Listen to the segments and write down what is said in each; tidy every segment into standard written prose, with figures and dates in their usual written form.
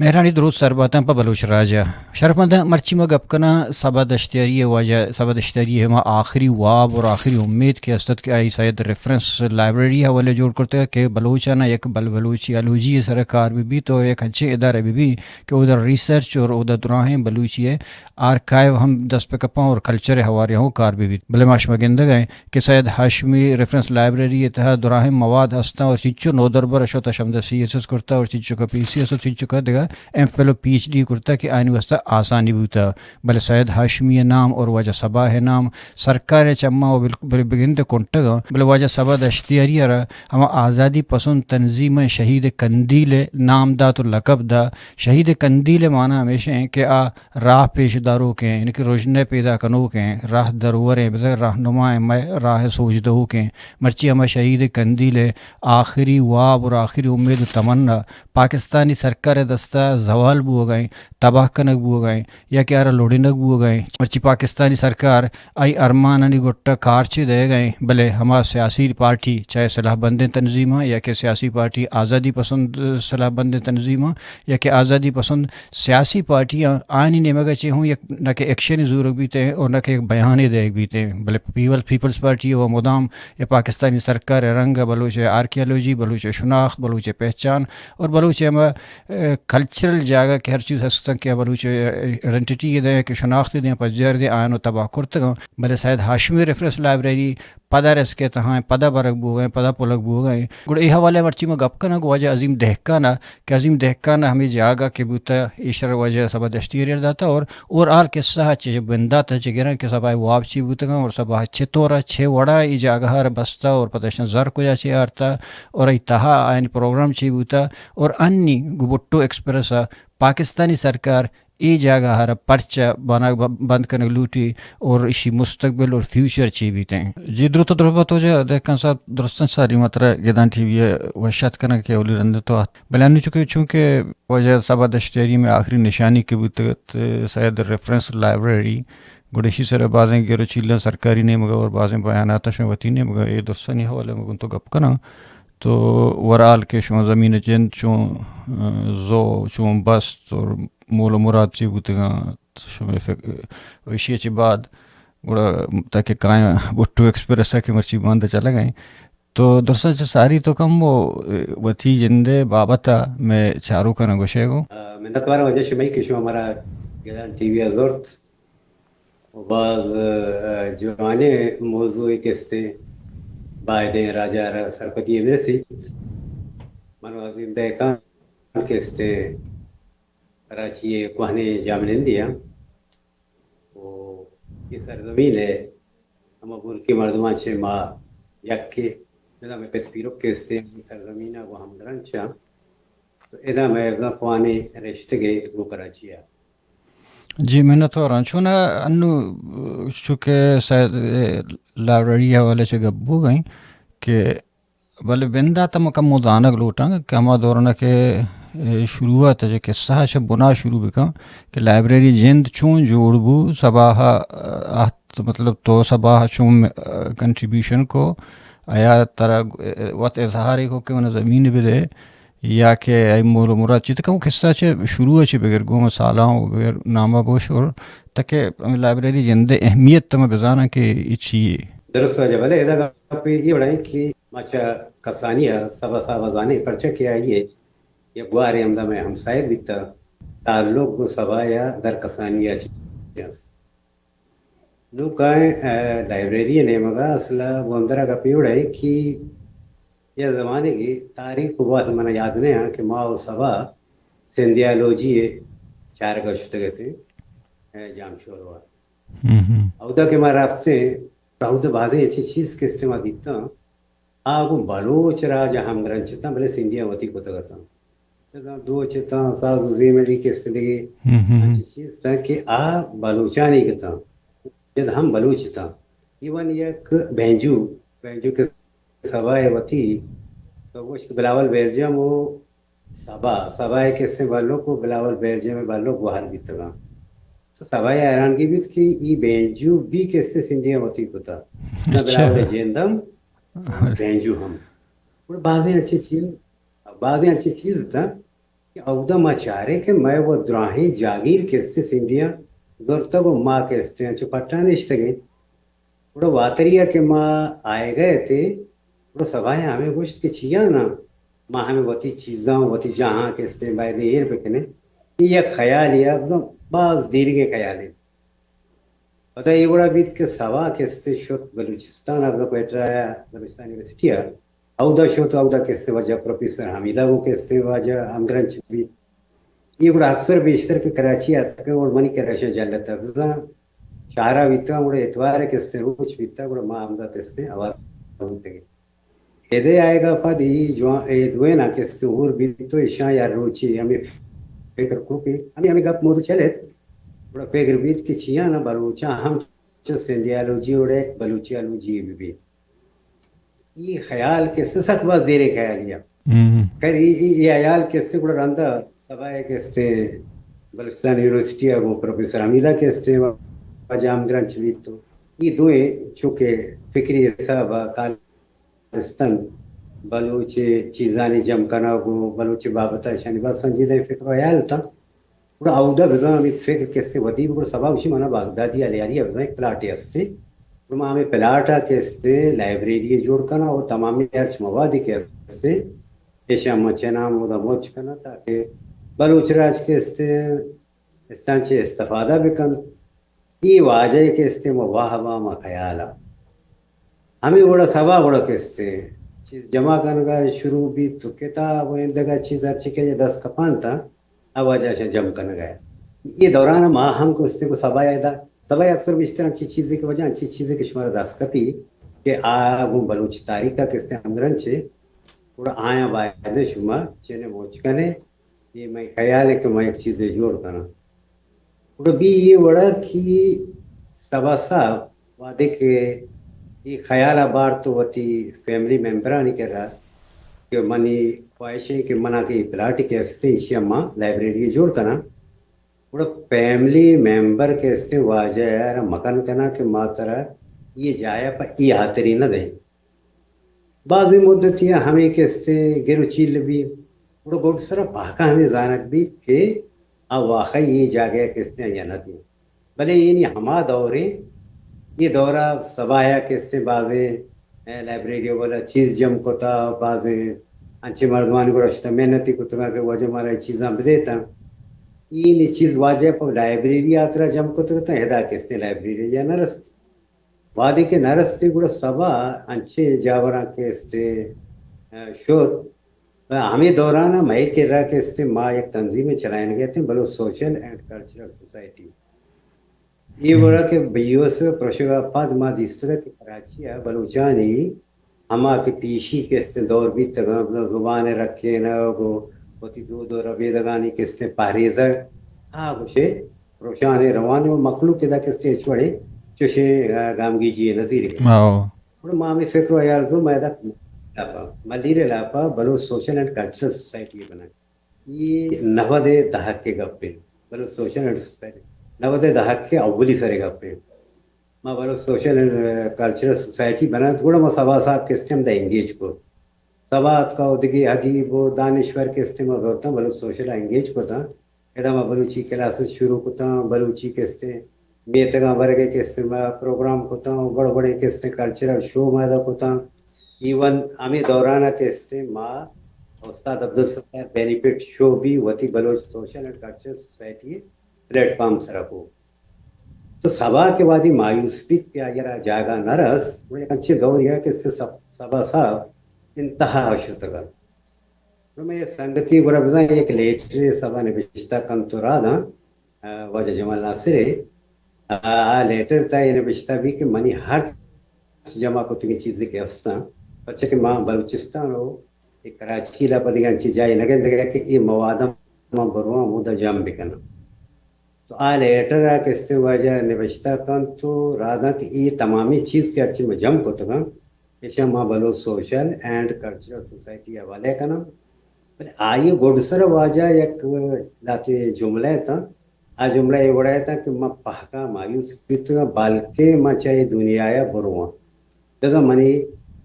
مہرانی درود سرباتاں پا بلوچ راجہ شرفمند مرچی میں گپ کنا سبا دشتیاری واجہ سبا دشتیاری ہما آخری واب اور آخری امید کے استد کے آئی شاید ریفرنس لائبریری حوالے جوڑ کرتے ہیں کہ بلوچانا یک بلوچی الوجی سرکار بھی تو ایک اچھے ادارے بھی کہ ادھر ریسرچ اور ادھر دراہیں بلوچی ہے آرکائیو ہم دس پہ کپاں اور کلچر ہمارے ہوں کار بھی بلے ماش مگندہ گئے کہ شاید ہاشمی ریفرنس لائبریری اتحاد دراہیں مواد ہستا اور چنچو نودر بر اشوتا شمدہ سی ایس ایس کرتا اور چنچو کا پی سی ایس اور چنچو کا دیگا ایم فیلو پی ایچ ڈی کرتا کہ آئین واسطہ آسانی بوتا بلے سید ہاشمی نام اور واجہ سبا ہے نام سرکار چما و بلے بگنتے کنٹگا بلے واجہ سبا دشتیاری رہا ہما آزادی پسند تنظیم شھید قندیل نام دا تو لقب دا شھید قندیل معنی ہمیشہ ہیں کہ آ راہ پیش داروں کے یعنی کہ روشنے پیدا کنو کے راہ دروریں رہنمائیں میں راہ سوجدہو کے مرچی ہما شھید قندیل آخری واب اور آخری امید و تمنا پاکستانی سرکار دستہ زوال بو ہو گئیں تباہ کنک بو ہو گئیں یا کہ آرہ لوڑنک بو ہو گئیں مرچی پاکستانی سرکار آئی ارمانانی گٹا کارچے دے گئیں بلے ہما سیاسی پارٹی چاہے صلاح بند تنظیمہ یا کہ سیاسی پارٹی آزادی پسند صلاح بند تنظیمہ یا کہ آزادی پسند سیاسی پارٹیاں آئینی نمگا چاہے ہوں یا نہ کہ ایکشن زور بیتے ہیں اور نہ کہ ایک بیانے دے بیتے ہیں بلے پیپلز پارٹی و مدام یا پاکستانی سرکار رنگ بلوچ آرکیالوجی بلوچ شناخت بلوچ پہچان اور بلوچ ہم کلچرل جاگہ کہ ہر چیز ہستا کہ بلوچ آئیڈنٹیٹی دیں کہ شناخت دیں پجر دیں آئین و تباہ کرتگاں بلے شاید ہاشمی ریفرنس لائبریری پدا رس کے تہاں پدا برک بو گئے پدا پلک بو گئے گوڑے یہ حوالے مرچی میں گپ کنا واجہ عظیم دہکانا کہ عظیم دہکانا ہمیں جاگہ کہ بوتا ایشر واجہ سبا دشتیاری داتا اور آل قصہ چھ بندہ تا چھ گرن کہ سبا واب چی بوتا گا اور سبا چھ تورا چھ وڑا ای جاگہ ہر بستا اور پتشن زر کو جا چھ آرتا اور ای تہا آئین پروگرام چی بوتا اور انی گبٹو ایکسپریسا پاکستانی سرکار ای جاگہ ہر پرچہ بنا بند کرنے لوٹی اور اسی مستقبل اور فیوچر چی بھی تیں جی درست دربت ہو جائے دہکان صاحب درستن ساری مطرح گدان ٹی وی وشت کرنا کہ اولی رندہ تو بلانی چکے چونکہ وجہ سبا دشتیاری میں آخری نشانی کے بوتگت شاید ریفرنس لائبریری گوڑیشی سر بازیں گیرو چیلیں سرکاری نہیں مگا اور بازیں بیانات شوتی نہیں مگا یہ دوستانی حوالے مگن تو گپ کنا تو ورال کے شما زمین جن چون زو چون بست اور مول و مراد چی بوتگاں شما ویشی چی بعد گوڑا تاکہ کائیں بٹو ایکسپریسا کے مرچی باندھا چلا گئیں تو درسن چا ساری تو کم وہ وطی جندے بابتا میں چارو کا نگوشے گو میں نتوارا وجہ شمائی کہ شما ہمارا گدان ٹی وی ازورت و بعض جوانے موضوعی کستے باعدیں راجہ سرپتی مرسی منو عظیم دہکان کستے کراچی کوہنے جامن اندیا وہ یہ سرزمین ہے ہم ملک کے مردمان چھے ماں یک کے ادا میں پیت پیرک کستے سرزمین ہے وہ ہم درنچا تو ادا میں ابدا پوانے رشتے گئے وہ کراچی ہے جی میں نے تو رانچونا انو چونکہ شاید لائبریری حوالے سے گبو گئیں کہ بلے بندہ تا مکم مدانک لوٹاں کہ ہما دورنا کہ شروعات ہے کہ قصہ چھ بنا شروع بکا کہ لائبریری جند چون جوڑ بو سباہا مطلب تو سباہا چون کنٹریبیوشن کو آیا ترا وقت اظہاری کو کہ من زمین بھی دے یا کہ ای مول و مراد چیتا کہ وہ قصہ چھ شروع چھ بغیر گوم سالاں بغیر نامہ بوش اور تاکہ لائبریری جند اہمیت تمہیں بزانا کہ یہ چیئے درست وجہ بلے ادا گا پہ یہ بڑھائیں کہ ماچا کسانیہ سبا سابا زانے پرچہ کیا یہ یا گوارے ہمدہ میں ہمسائر بیتا تعلق کو سبا یا در کسانیہ چیز نو کائیں لائبریری نے مگا اصلا وہ اندرہ کا پیوڑ ہے کہ یہ زمانے کی تاریخ کو بات منہ یاد نہیں ہے کہ ماں و سبا سندھیالوجی چار گشت گئے تھے جام شور ہوا اودا کے ماں رابطے بہت بازیں اچھی چیز کے استعمال دیتا آگو بلوچ راجہ ہم گرنچتا بلے سندھیا وطی کو تگتا دو چتا ساز زمین علی کے استعمال اچھی چیز تھا کہ بلوچانی کتا جد ہم بلوچ تھا ایون یک بینجو کے سبائے وطی تو وہ بلاول بیرجم وہ سبائے کے سے بالوں کو بلاول بیرجم میں بالوں کو حال بیتا گا تو سبائے ایران کی بیت کی ای بینجو بھی کسے سندھیا وطی کو تھا نہ بلاول جیندم بینجو ہم بعضیں اچھی چیز تھا اودا ما چارے کہ میں وہ دراہی جاگیر کستے سندھیاں زورتا وہ ماں کستے ہیں چو پٹانے اشتگیں بڑا واتریا کہ ماں آئے گئے تھے بڑا سوائے ہمیں گوشت کے چھیا نا ماں ہمیں وطی چیزاں وطی جہاں کستے باید ایر بکنے یہ خیال یا بعض دیر کے خیال ہے پتہ یہ بڑا بیت کے سوا کستے شد بلوچستان اب بیٹھ رہا ہے بلوچستان یونیورسٹی ہے اودا شد اودا کستے وجہ پروفیسر حمیدہ کو کستے وجہ امگرنچ بھی یہ بڑا اکثر بیشتر کے کراچی آتا ہے اور منی کراچی جالتا ہے بزان شہرہ بیتا بڑا اتوار کستے روچ بیتا بڑا ماں آمدہ کستے آوار ہوتے گئے ایدے آئے گا پا دی دوئے نا کستے اور بیتو اشاں یا روچی ہمیں فکر کو کہ ہمیں گپ موضوع چلے بڑا فکر بیت کی چھیا نا بلوچا ہم چو سندھیالو جی اڑے بلوچیالو جی بھی یہ خیال کستے سخت باز دیرے خیالیا خیر یہ خیال کستے بڑا رندہ سبائے کستے بلوچستان یونیورسٹی ہے وہ پروفیسر حمیدہ کستے جام گرانچ بھی تو یہ دوئیں چونکہ فکری حساب کالستان بلوچ چیزانی جم کنا گو بلوچ بابتا شانی بات سنجیدہ فکر خیال تھا بڑا اودا بزان ہمیں فکر کستے ودی بڑا سبا اسی مانا باغدادی علیاری ہے بزان ایک پلاٹی ہستے بڑا ہمیں پلاٹا کستے لائبریری جوڑ کنا اور تمامی ارچ موادی کستے ایشا مچے نام اودا موچ کنا تاکہ بلوچ راج کستے استانچے استفادہ بکن یہ واجہ کستے واہ ما خیالا ہمیں بڑا سبا بڑا کستے چیز جمع کرنا شروع بھی تو کتاب اندگا چیز اچھی کہ 10 کپان تھا آواجہ سے جم کرنا گیا یہ دوران ماں ہم کو اس کو سبا یادا سبا اکثر بیشتر اچھی چیزیں کی وجہ اچھی چیزیں کے شمار دست کپی کہ آگو بلوچ تاریخ کا کستے ہمگرن چھے تھوڑا آیا باید شما چینے موچ کنے یہ میں خیال ہے کہ میں ایک چیزیں جوڑ کرنا تھوڑا بھی یہ وڑا کہ سبا صاحب وعدے کے یہ خیال بار تو وتی فیملی ممبرہ نہیں کر رہا کہ منی خواہشیں کہ منا کی پلاٹ کے ہستے اسی اما لائبریری جوڑ کرنا بڑا فیملی ممبر کے ہستے واجہ ہے مکان کنا کہ ماترہ یہ جایا پا یہ حاطری نہ دیں بعضی مدتیاں ہمیں کے ہستے گرو چیل بھی بڑا گوڑ سرہ پاکا ہمیں زانک بھی کہ واقعی یہ جاگہ کے ہستے یا نہ دیں بلے یہ ہما دوریں یہ دورہ سبایا کستے بازے لائبریری والا چیز جم کو تھا بازے انچے مردمان کو رشتہ محنتی کو تھا کہ وجہ ہمارا چیزاں بدیتا یہ چیز واجہ پر لائبریری آترا جم کو تھا ہدا کستے لائبریری یا نہ رستے وادی کے نہ رستے گوڑا سبا انچے جاورا کستے شوت ہمیں دورانا مئی کے رہا کستے ماں ایک تنظیمیں چلائیں گئے تھے بلو سوشل اینڈ کلچرل سوسائٹی یہ بڑا کہ بیو سے پرشگا پاد ما دیسترہ کہ کراچی ہے بلوچانی ہما کے پیشی کستے دور بھی تک زبان رکھے نا گو ہوتی دو ربی دگانی کستے پاریزہ ہاں گوشے روشانے روانے و مخلوق کے دا کستے چھوڑے چوشے گامگی جی نظیر کے اور ماں میں فکر و یار دو میدہ ملیر لاپا بلو سوشل اینڈ کلچرل سوسائٹی بنا یہ 90 دہک کے گپے بلو سوشل اینڈ سوسائٹی 90 دہک کے اولی سرے گپے ماں بلو سوشل اینڈ کلچرل سوسائٹی بنا تھوڑا ما سبا صاحب کے استعمال دا انگیج کو سبات کا ادگی حدیب و دانشور کے استعمال کرتا ہوں بلو سوشل انگیج کو تھا ایدا ما بلوچی کلاسز شروع کرتا ہوں بلوچی کے استعمال میتگاں برگے کے استعمال پروگرام کرتا ہوں بڑے بڑے کے استعمال کلچرل شو مائدہ کرتا ہوں ایون ہمیں دورانہ کے استعمال استاد عبدالستار بینیفٹ شو بھی وتی Baloch social and cultural society platform سرکو تو سبا کے بعد ہی مایوس بھی کیا یرا جاگہ نہ رس وہ ایک اچھے دور ہے کہ اس سے سبا صاحب انتہا شتگل تو میں سنگتی گربزاں ایک لیٹر سبا نے بشتہ کم تو رہا تھا واجہ جمال ناصر لیٹر تھا یہ بشتہ بھی کہ منی ہر جمع کو تنگی چیزیں کے ہستا بچے کہ ماں بلوچستان ہو ایک کراچی لا پدی گانچی جائے نگن دگا کہ یہ موادم ماں بروان مودہ جام بکنا تو لیٹر ہے کہ اس وجہ نوشتہ کن تو رادا کہ یہ تمامی چیز کے اچھے میں جم کو تگا ایشا ماں بلو سوشل اینڈ کلچرل سوسائٹی حوالے کنا آئیے گوڑسر واجہ ایک لاتے جملہ تھا آ جملہ یہ بڑا تھا کہ ماں پہکا مایوس بیتگا بالکہ ماں چاہے دنیا آیا بروان جیسا منی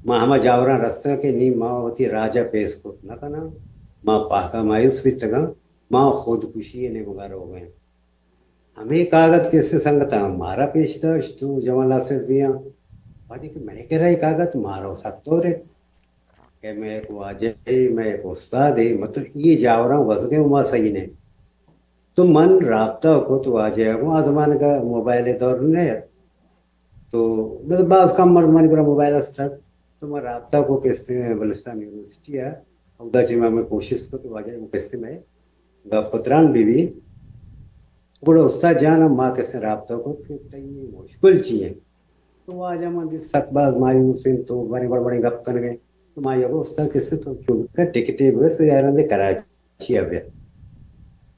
ماں ہما جاوران رستہ کے نی ماں ہوتی راجہ پیس کو نہ کنا ماں پاکا مایوس بھی تگا ماں خودکشی نے مغار ہو گئے. ہمیں کاغذ کیسے سنگتا ہمارا پیش تھا تو جمال سے دیا بھائی کہ میں کہہ رہا ہے کاغذ مارو سکتا ہو رہے کہ میں ایک واجہ میں ایک استاد ہے مطلب یہ جاؤ رہا ہوں بس گئے وہاں صحیح نہیں تو من رابطہ کو تو آ جائے گا زمانے کا موبائل دور نہیں ہے تو مطلب بعض کم مردمانی پورا موبائل استاد تو میں رابطہ کو کیستے ہیں بلوچستان یونیورسٹی ہے ادا چی میں کوشش کو تو واجہ وہ کیستے میں پتران بھی بڑا استاد جانا ماں کیسے رابطہ کو کہ مشکل چیئے تو وہ آجا ماں سک باز مایوس تو بڑے بڑے گپ کر گئے تو ماں یہ استاد کیسے تو ٹکٹیں بغیر تو یار کراچی اب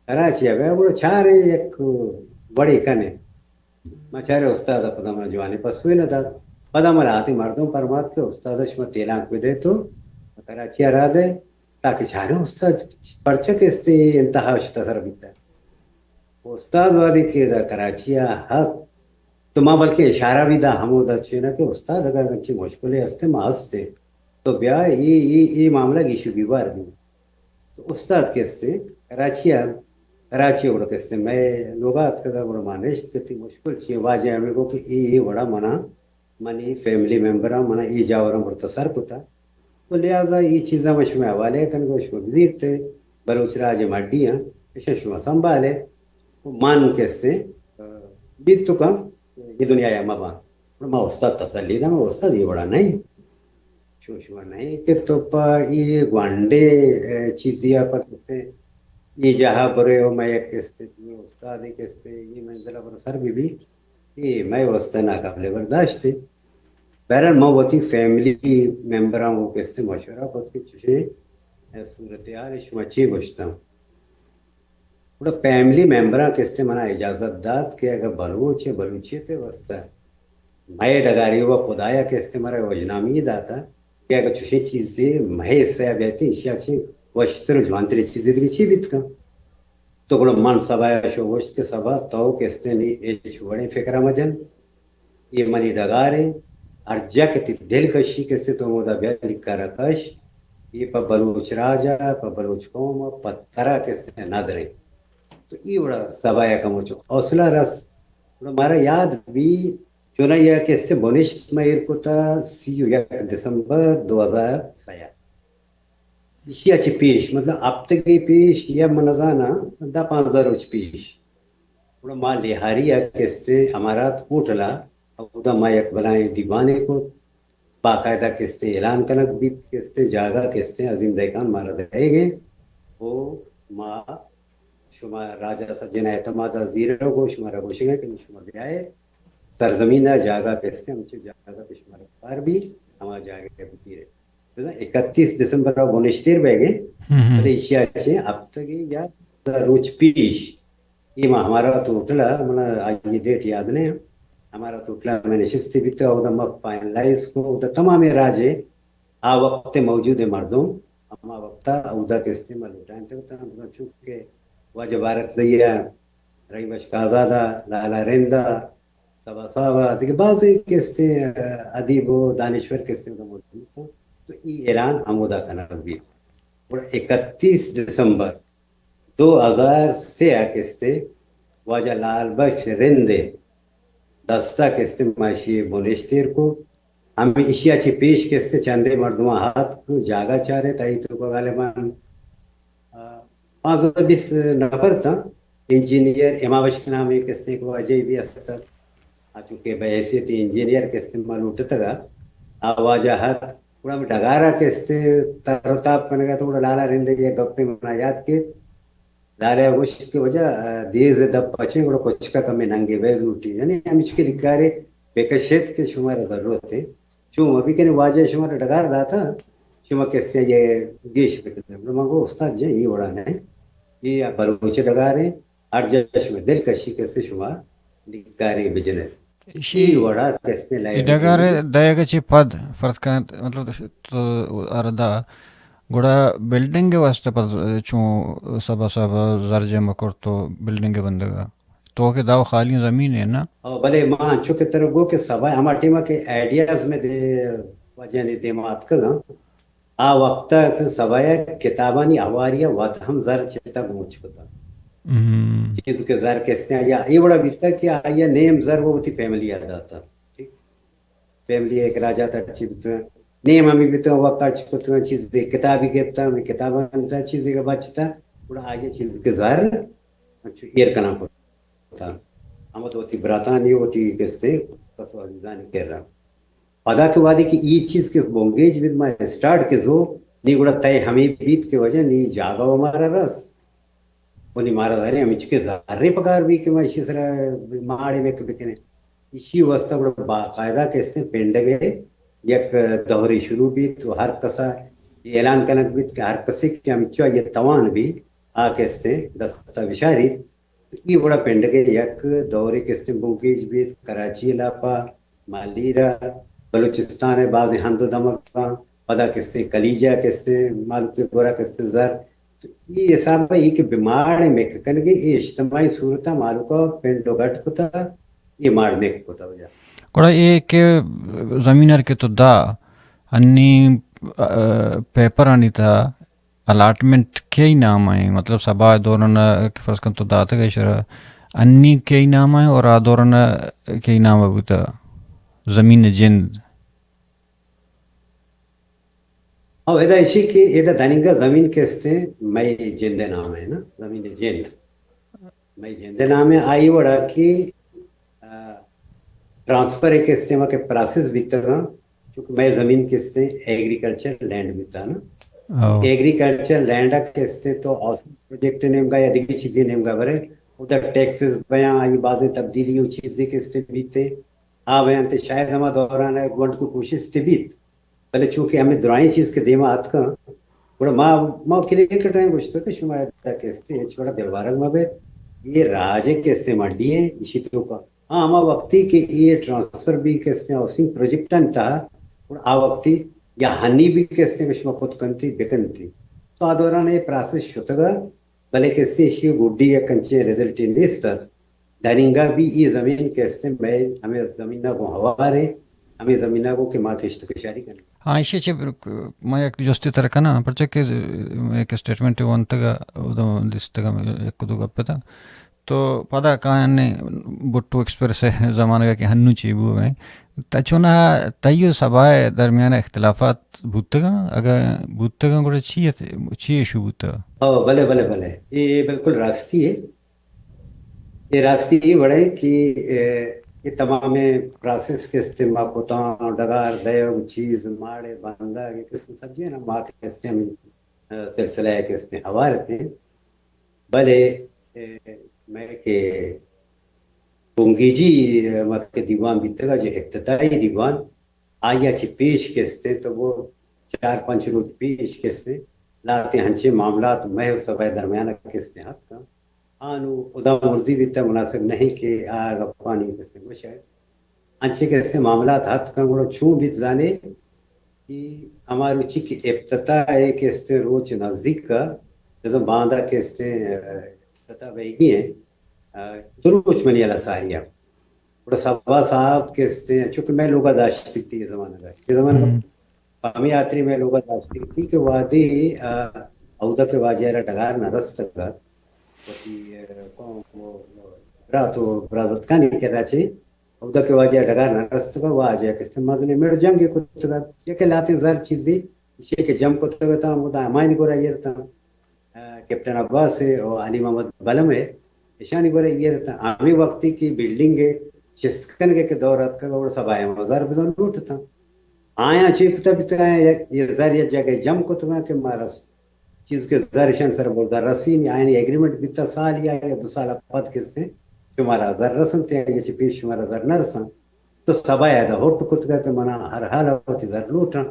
کراچی اب بڑا چھا رہے ایک بڑی کنے میں چاہ رہے استاد پتا میں جوانی پسوئی نہ تھا پتا میں آتی مردوں پر بات کے استاد میں تیلانک بھی دے تو کراچی آ رہا دے تاکہ چھارے استاد پرچہ کیستے انتہا اشتا سر بیتا استاد وادی کے دا کراچی ہاتھ تو ماں بلکہ اشارہ بھی دا ہم دا چھے نا کہ استاد اگر اچھی مشکلیں ہستے ماں ہستے تو بیا یہ معاملہ ایشو بھی بار بھی تو استاد کیستے کراچی وڑا کیستے میں لوگات کا بڑا مانیش کتی مشکل چیئے واجہ ہمیں کو کہ یہ بڑا منا منی فیملی ممبرہ منا یہ جاورم برتصر کتا تو لہذا یہ چیزیں مشمع حوالے کن گوش میں بزیر تھے بلوچ راج مڈیاں ششمہ سنبھالے مان کیستے بیت تو کم یہ دنیا یا مبان میں استاد تسلی نا میں استاد یہ بڑا نہیں شوشما نہیں کہ تو پا یہ گوانڈے چیزیا پر کیستے یہ جہاں برے ہو میں کیستے استاد کیستے یہ منزلہ پر سر بھی یہ میں وسطہ ناقابل برداشت تھی بہرحال میں ہوتی فیملی ممبراں وہ کیستے مشورہ خود کی چوشے صورتحال شما اچھی گوشتا ہوں پورا فیملی ممبراں کیستے منا اجازت داد کہ اگر بلوچ بلوچی تے وسطہ میں ڈگاری ہوا خدایا کیستے مرا وجنامی داتا کہ اگر چوشے چیزیں میں اس سے بیتی اشیاء چی وشتر جوانتری چیزیں دلی چی بیت کا تو گڑا من سبا شو وشت کے سبا تو کیستے نہیں ایچ وڑے فکرہ مجن یہ منی ڈگارے ارجا کتی دل کشی کیستے تو مودا بیا لکھا رکش یہ پا بلوچ راجا پا بلوچ قوم پا ترہ کیستے نادرے تو یہ بڑا سبایا کموچو حوصلہ رس ہمارا یاد بھی چونا یہ کیستے بونشت مہر کو تا 31 دسمبر 2006 اشیا چی پیش مطلب اب تک کی پیش یا منزانا دا 5,000 روچ پیش بڑا ماں لہاری کیستے امارات کوٹلا او دا ماں یک بلائیں دیوانے کو باقاعدہ کیستے اعلان کنک بیت کیستے جاگہ کیستے عظیم دہکان مارا دے گئے وہ ماں شما راجہ سجن اعتماد زیرہ کو شما را گوشے گا کہ شما بیائے سرزمین جاگہ کیستے ہم چھ جاگہ پہ شما رفتار بھی ہما جاگہ بزیرے 31 دسمبر بونشتیر بے گئے بلے اشیاء چھے اب تک یا روچ پیش یہ ماں ہمارا تو اٹھلا منا آج یہ ڈیٹ یاد نہیں ہمارا تو اٹھلا میں نشستی بھی تو دا مف فائنلائز کو دا تمام راجے آ وقت موجود مردوں اما وقتا اودا کے استعمال اٹھائیں تو چونکہ واجہ بارت زیہ رئی بشک آزادہ لالا رندہ سبا سابا دیکھ بعض کیستے ادیب و دانشور کیستے موجود تھا تو یہ اعلان عمودہ کا نام بھی اور 31 دسمبر 2003 کیستے واجہ لال بخش رندے دستہ کیستے معاشی بونشتیر کو ہم اشیاء چی پیش کیستے چندے مردمہ ہاتھ کو جاگہ چارے تائی تو کو غالباً 520 نفر تھا انجینئر اماوش کے نام کیستے کو واجہ بھی استا چونکہ بحیثیت انجینئر کے استعمال اٹھتا گا آواجہ ہاتھ پورا میں ڈگارہ کیستے ترتاب کرنے گا تو پورا لالا رندے یہ گپے میں یاد کے لالا وشت کی وجہ دیز دب پچھیں گوڑا کچھ کا کمی ننگے بیز اٹھی یعنی ہم اس کے لکھارے پیکشت کے شمار ضرورت ہے چون ابھی کہنے واجہ شمار ڈگار دا تھا شما کیستے یہ گیش پکتے ہیں مانگو استاد جائے یہ وڑا نہیں یہ بلوچے ڈگارے ہر جش میں دل کشی کیسے شما لکھارے بجنے یہ وڑا کیستے لائے ڈگار دائے چی پد فرض کا مطلب تو اردا گوڑا بلڈنگ واسطے پر چون سبا سبا زرجہ مکر تو بلڈنگ بندگا تو کہ داو خالی زمین ہے نا بھلے ماں چونکہ طرح گو کہ سبا ہمارا ٹیمہ کے آئیڈیاز میں دے وجہ نے دماغ کا آ وقت سبایا کتابانی آواریا وات ہم زر چتا گوچ کو تھا چیز کے زر کہتے ہیں یا یہ بڑا بیتا کہ آیا نیم زر وہ تھی فیملی آ جاتا ٹھیک فیملی ایک راجا تھا چیز نیم ہمیں بھی تو وقت چکتا چیز دے کتابی کہتا میں کتاباں چیز کا بچتا بڑا آیا چیز کے زر ایر کنا کو تھا ہم تو ہوتی براتانی ہوتی کہتے بس عزیزانی کہہ رہا پدا کے وادی کہ یہ چیز کے بونگیج بھی میں اسٹارٹ کے زو نی گڑا تے ہمیں بیت کے وجہ نی جاگہ ہمارا رس وہ نہیں مارا دارے ہمیں چکے زارے پکار بھی کہ میں اسی طرح ماڑے میں بکنے اسی واسطہ بڑا باقاعدہ کہتے ہیں پینڈ گئے یک دہری شروع بھی تو ہر کسا یہ اعلان کنک بھی کہ ہر کسے کہ ہم چاہیے توان بھی آ کہتے ہیں دستا بشاری یہ بڑا پینڈ گئے یک دہری کہتے ہیں بونگیج بھی کراچی علاقہ مالیرہ بلوچستان ہے بعض ہندو دمک پدا کستے کلیجہ کستے مالک کے گورا کستے زر تو یہ حساب ہے یہ کہ بیمار میں کنگے یہ اجتماعی صورتہ مالکہ پینڈو گھٹ کو تھا یہ مارنے کو تھا وجہ کوڑا یہ کہ زمینر کے تو دا انی پیپر آنی تھا الاٹمنٹ کئی نام آئیں مطلب سبا دوران فرض کن تو دا تھا کہ شرح انی کئی نام آئیں اور دوران کئی نام آبوتا زمین جند اور ایدہ اسی کہ ایدہ دنگا زمین کہتے ہیں مئی جند نام ہے نا زمین جند مئی جند نام ہے آئی وڑا کی ٹرانسفر ایک استعمال کے پراسس بھی تھا چونکہ میں زمین کہتے ہیں ایگریکلچر لینڈ بھی تھا نا ایگریکلچر لینڈ کہتے تو پروجیکٹ نیم کا یا دیگی چیزیں نیم کا برے ادھر ٹیکسز بیاں آئی بعض تبدیلی ہوئی چیزیں کہتے بھی تھے بیاں تے شاید ہمارا دوران ہے گورنمنٹ کو کوشش تھی بھی پہلے چونکہ ہمیں درائیں چیز کے دیما آت کا بڑا ماں کلیئر کر رہے ہیں گوشتو کہ شما کہتے ہیں بڑا دلوارگ میں یہ راجے کہتے ہیں مڈی ہیں اسی طرح کا ہاں ہما وقتی کہ یہ ٹرانسفر بھی کہتے ہیں ہاؤسنگ پروجیکٹن تھا اور آ وقتی یا ہنی بھی کہتے ہیں شما خود کنتی بکن تھی تو آ دوران یہ پراسس شتا گا بلے کہتے ہیں اسی گوڈی یا کنچے ریزلٹی نیستا دارنگا بھی یہ زمین کہتے ہیں میں ہمیں زمینہ کو ہوا رہے ہمیں زمینہ کو کہ ماں کشت کشاری کرنے ہاں اسی چھے میں ایک جوستی طرح کنا پرچہ کہ ایک اسٹیٹمنٹ وانتگا دستگا ایک دو گپ تھا تو پدا کہاں بٹو ایکسپریس ہے زمانہ کا کہ ہنو چی بو گئے تچونا تیو سبائے درمیان اختلافات بھوتگا اگر بھوتگا گوڑا چی ایشو بھوتا بلے بلے بلے یہ بالکل راستی ہے یہ راستی یہ بڑھے کہ یہ تمام پراسس کے استعمال ہوتا ڈگار دیو چیز ماڑے باندھا یہ قسم سبزی ہے نا ماں کے استعمال سلسلہ ہے کہ اس نے ہوا رہتے ہیں بلے میں کہ بونگیجی مکہ دیوان بیتگا جو ابتدائی دیوان آیا چھ پیش کستے تو وہ 4-5 روز پیش کستے لاتے ہنچے معاملات محو سبائے درمیانہ کستے حد کا آنو خدا مرضی بھی تا مناسب نہیں کہ آگا پانی کستے وہ شاید انچے کستے معاملات حد کا گوڑا چھو بیت جانے کہ ہمارو چی کی ابتداء ہے کستے روچ نزدیک کا جیسا باندھا کستے ابتداء بیگی ہیں دروچ منی اللہ ساریہ بڑا سبا صاحب کہتے ہیں چونکہ میں لوگا داشتی تھی یہ زمانہ کا یہ زمانہ کا ہمیں آتری میں لوگا داشتی تھی کہ وادی عودہ کے واجہ ڈگار نہ رست کا وتی براتو برازت کانی کر رہا چھے عودہ کے واجہ ڈگار نہ رست کا واجہ کہتے ہیں مازنے میڑ جنگی کتگا یہ کہ لاتے زر چیزی یہ کہ جم کتگا تا مدہ امائن گورا یہ رہتا کیپٹن عباس ہے اور علی محمد بلم ہے نشانی گورا یہ رہتا ہمیں وقتی کی بلڈنگ ہے چسکن کے دورت کا گوڑا سب آیا مزار بزن لوٹ تھا آیا چیپتا پیتا ہے یہ زر یہ جگہ جم کتگا کہ مارس چیز کے زرشن سر بولتا رسیم یعنی ایگریمنٹ بیتا سال یا 2 سال پد کستے شمارا زر رسن تے یہ چی پیش شمارا زر نرسن تو سب آیا دا ہوٹ کتگا کہ منا ہر حال ہوتی زر لوٹا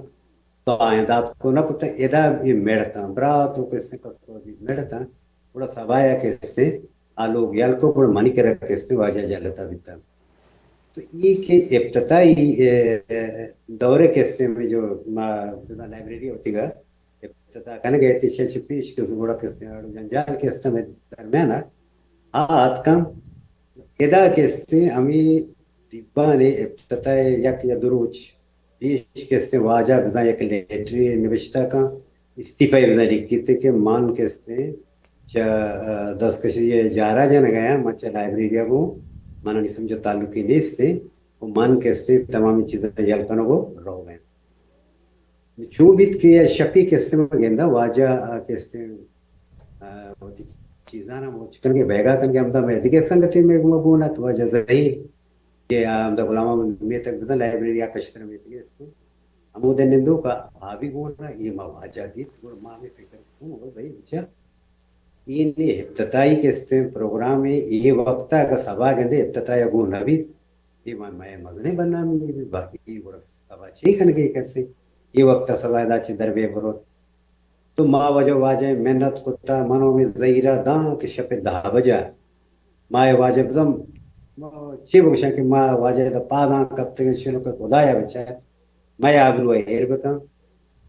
تو آیا دات کو نہ کتا ادا یہ میڑتا براتو کستے کسوزی میڑتا بڑا سب آیا کستے آلوگ یال کو بڑا منی کرا کستے واجہ جالتا بیتا تو یہ کہ ابتدائی دورے کستے میں جو بزان لائبریری ہوتی گا ابتدا کہنے گئے تیسے چھپیش کے زبوڑا کستے ہیں جنجال کستے میں درمیانا آت کم ادا کستے ہمیں دیبانے ابتدائی یک یا دروچ بیش کہتے واجہ بزان یک لیٹری نوشتہ کا استعفی بزان لکھی تھے کہ مان کہتے دس کشی جارہ جن گیا مچا لائبریریا کو مانا نہیں سمجھو تعلقی نیستے وہ مان کہتے تمامی چیزیں یلکنوں کو رو گئے چون بیت کی شپی کہتے میں گیندا واجہ کہتے چیزانا موچکن کے بیگا کن کے ہمدا میں دیکھے سنگتی میں گمبونا تو واجہ ظہیر کہ ہمدا غلامہ میں تک بزن لائبریریا کشتر میں تگیستے ہمودے نندو کا بھابی گونا یہ ما واجہ دیت گوڑ ماں میں فکر کون ہو ظہیر بچا این ابتدائی کہتے پروگرام ہے یہ وقتا کا سبا گندے ابتدائی گو نبی یہ میں مزنے بننا میں باقی گوڑ سبا چیک کن گئی کیسے یہ وقتا سبا دا چی دربے برو تو ماں وجہ واجہ محنت کتا منو میں زہیرہ داں کہ شپ دہا بجا ماں واجہ بزم چی بکشن کہ ماں واجہ دا پاداں کب تک شنو کا خدایا بچا میں آبرو ہے ہیر بکا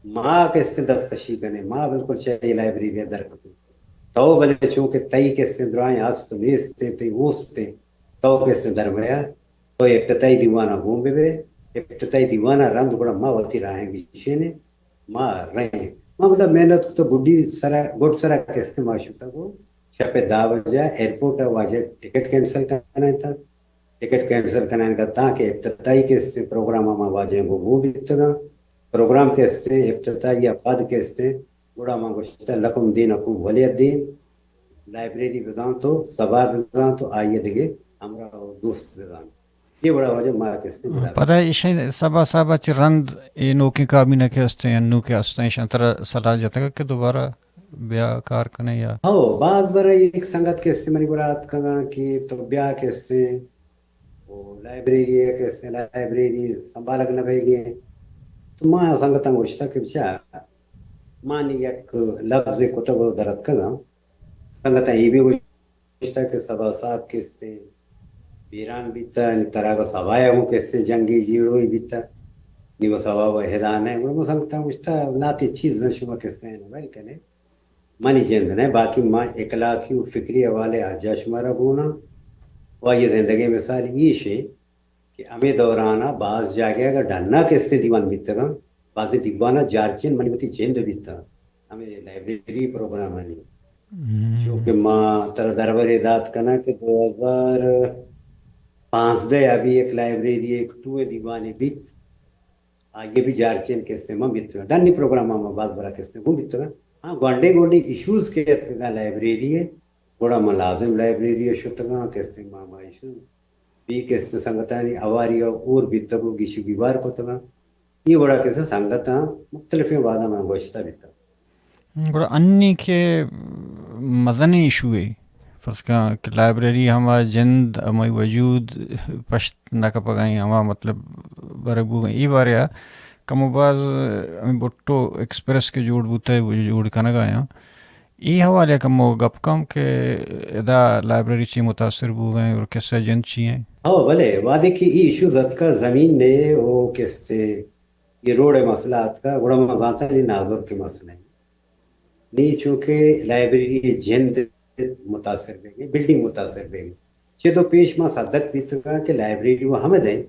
ماں کہتے دس کشی کنے ماں بالکل چاہیے لائبریری درکتے تو بلے چونکہ تئی کہتے درائیں آس تو نیستے تی اوستے تو کہتے درمیا تو ابتدائی دیوانہ گھوم بے ابتدائی دیوانہ رند بڑا ماں ہوتی رہیں گی نے ماں رہیں ماں مطلب محنت تو گڈی سرا گڈ سرا کہتے معاشرتا کو شپے دا بجا ایئرپورٹ واجہ ٹکٹ کینسل کرنا تھا ٹکٹ کینسل کرنے کا تاکہ ابتدائی کہتے پروگرام ماں واجہ کو وہ بھی تگا پروگرام کہتے ابتدائی افاد کہتے بڑا ماں گوشتا لکم دین اکم ولی الدین لائبریری بزان تو سبا بزان تو آئیے دگے ہمارا دوست بزان یہ بڑا وجہ ماں کہتے جدا پتہ اشاں سبا سبا چ رند اے نو کے کابینہ کے ہستے ہیں نو کے ہستے ہیں طرح صلاح جاتا کہ دوبارہ بیا کار کنے یا ہو بعض برا ایک سنگت کے استعمال برات کنا کہ تو بیا کے سے وہ لائبریری ہے کہ لائبریری سنبھالک نہ بھئی گئے تو ماں سنگتا گوشتا کہ بچا مانی یک لفظ کتب درد کنا سنگتا یہ بھی گوشتا کہ سبا صاحب کستے بیران بیتا طرح کا سبایا ہوں کستے جنگی جیڑوئی بیتا نیو سبا و ہدان ہے وہ سنگتا گوشتا لاتی چیز نہ شما کستے ہیں ویل کنے منی جند ہے باقی ماں اخلاقی و فکری حوالے آجا شمارا بونا وہ یہ زندگی مثال یہ شے کہ ہمیں دورانا بعض جاگے اگر ڈھننا کستے دیوان بیتا گا بعضی دیوانا جارچین منی بتی جند بیتا ہمیں لائبریری پروگرام آنی چونکہ ماں تر دربار داد کنا کہ 2015 ابھی ایک لائبریری ایک ٹوئے دیوانے بیت یہ بھی جارچین کستے ماں بیتا گا ڈنی پروگرام ماں باز برا کستے وہ بیتا گا ہاں گوانڈے گوانڈے ایشوز کے لائبریری ہے بڑا ملازم لائبریری ہے شتگاں کستے ماں ایشوز بھی کستے سنگتانی اواری اور بیتا کو گیشو بیوار کو تگا یہ بڑا کسے سنگتاں مختلف وعدہ میں گوشتا بیتا گوڑا انی کے مزن ایشو ہے فرض کہ لائبریری ہما جند ہماری وجود پشت نہ پگائیں ہما مطلب برگو گئیں ای باریا کم باز ہمیں بٹو ایکسپریس کے جوڑ بوتا ہے وہ جوڑ کھانا گایا ای حوالے کم گپ کم کہ ادا لائبریری چی متاثر بو گئے اور کیسے جند چی ہیں ہاں بھلے وعدے کی ای ایشو زد کا زمین نے وہ کستے یہ روڑ مسئلات کا بڑا مزاتا نہیں ناظر کے مسئلہ ہے نہیں چونکہ لائبریری جند متاثر بے گئے بلڈنگ متاثر بے گئے چھے تو پیش ماں صدق بیتگا کہ لائبریری وہ ہمیں دیں